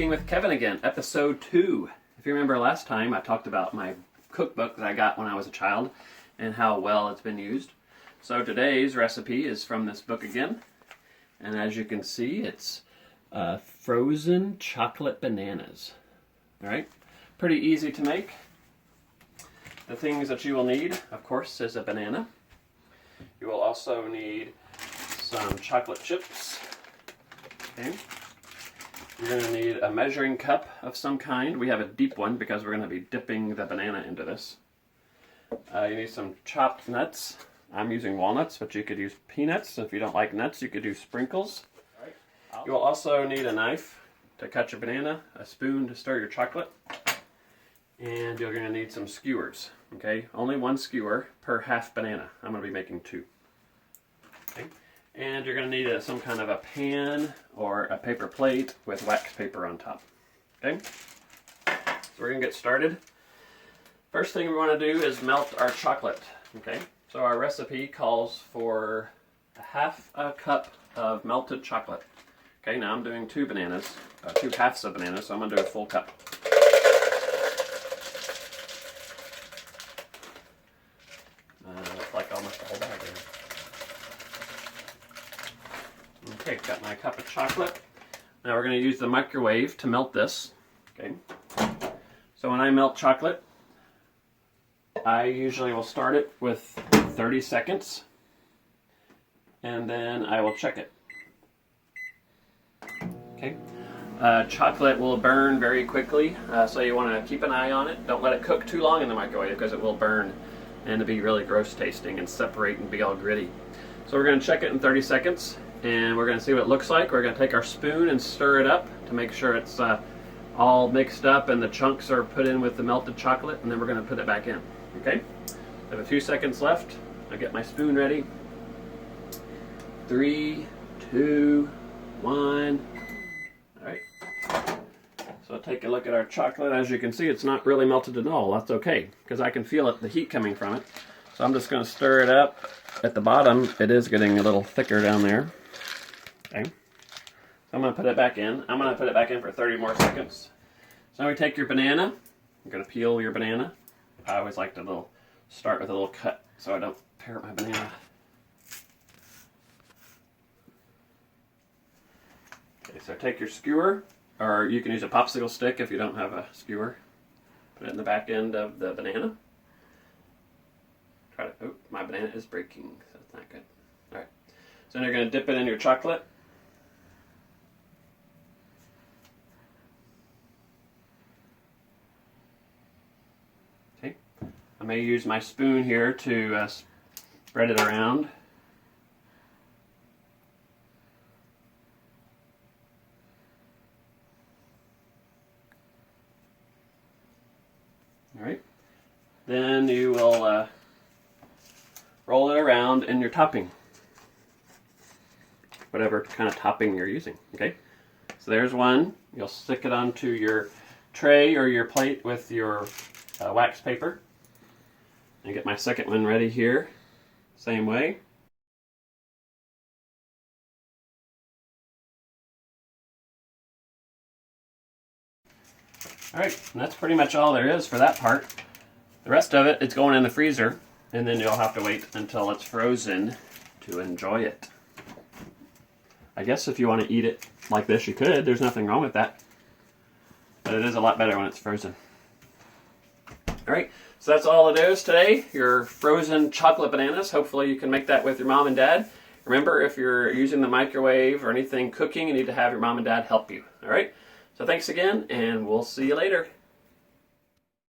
Cooking with Kevin again, episode 2. If you remember last time, I talked about my cookbook that I got when I was a child and how well it's been used. So today's recipe is from this book again. And as you can see, it's frozen chocolate bananas. All right, pretty easy to make. The things that you will need, of course, is a banana. You will also need some chocolate chips. Okay. You're going to need a measuring cup of some kind. We have a deep one because we're going to be dipping the banana into this. You need some chopped nuts. I'm using walnuts, but you could use peanuts. If you don't like nuts, you could use sprinkles. You will also need a knife to cut your banana, a spoon to stir your chocolate, and you're going to need some skewers. Okay, only one skewer per half banana. I'm going to be making 2. Okay. And you're going to need some kind of a pan or a paper plate with wax paper on top. Okay, so we're going to get started. First thing we want to do is melt our chocolate. Okay, so our recipe calls for half a cup of melted chocolate. Okay, now I'm doing 2 bananas, 2 halves of bananas, so I'm going to do a full cup. Looks like almost a whole bag here. Okay, got my cup of chocolate. Now we're going to use the microwave to melt this. Okay, so when I melt chocolate, I usually will start it with 30 seconds, and then I will check it. Okay, chocolate will burn very quickly, so you want to keep an eye on it. Don't let it cook too long in the microwave because it will burn and it'll be really gross tasting and separate and be all gritty. So we're going to check it in 30 seconds. And we're going to see what it looks like. We're going to take our spoon and stir it up to make sure it's all mixed up and the chunks are put in with the melted chocolate, and then we're going to put it back in. Okay? I have a few seconds left. I'll get my spoon ready. 3, 2, 1. All right. So take a look at our chocolate. As you can see, it's not really melted at all. That's okay, because I can feel it, the heat coming from it. So I'm just going to stir it up. At the bottom, it is getting a little thicker down there. Okay, so I'm going to put it back in. I'm going to put it back in for 30 more seconds. So now we take your banana. I'm going to peel your banana. I always like to start with a little cut so I don't tear up my banana. Okay, so take your skewer, or you can use a popsicle stick if you don't have a skewer. Put it in the back end of the banana. Try to, oh, my banana is breaking, so it's not good. All right, so now you're going to dip it in your chocolate. Okay, I may use my spoon here to spread it around. All right, then you will roll it around in your topping, whatever kind of topping you're using. Okay, so there's one. You'll stick it onto your tray or your plate with your wax paper. And get my second one ready here, same way. All right, and that's pretty much all there is for that part. The rest of it, it's going in the freezer, and then you'll have to wait until it's frozen to enjoy it. I guess if you want to eat it like this, you could. There's nothing wrong with that. But it is a lot better when it's frozen. All right, so that's all it is today. Your frozen chocolate bananas. Hopefully you can make that with your mom and dad. Remember, if you're using the microwave or anything cooking, you need to have your mom and dad help you. All right, so thanks again, and we'll see you later.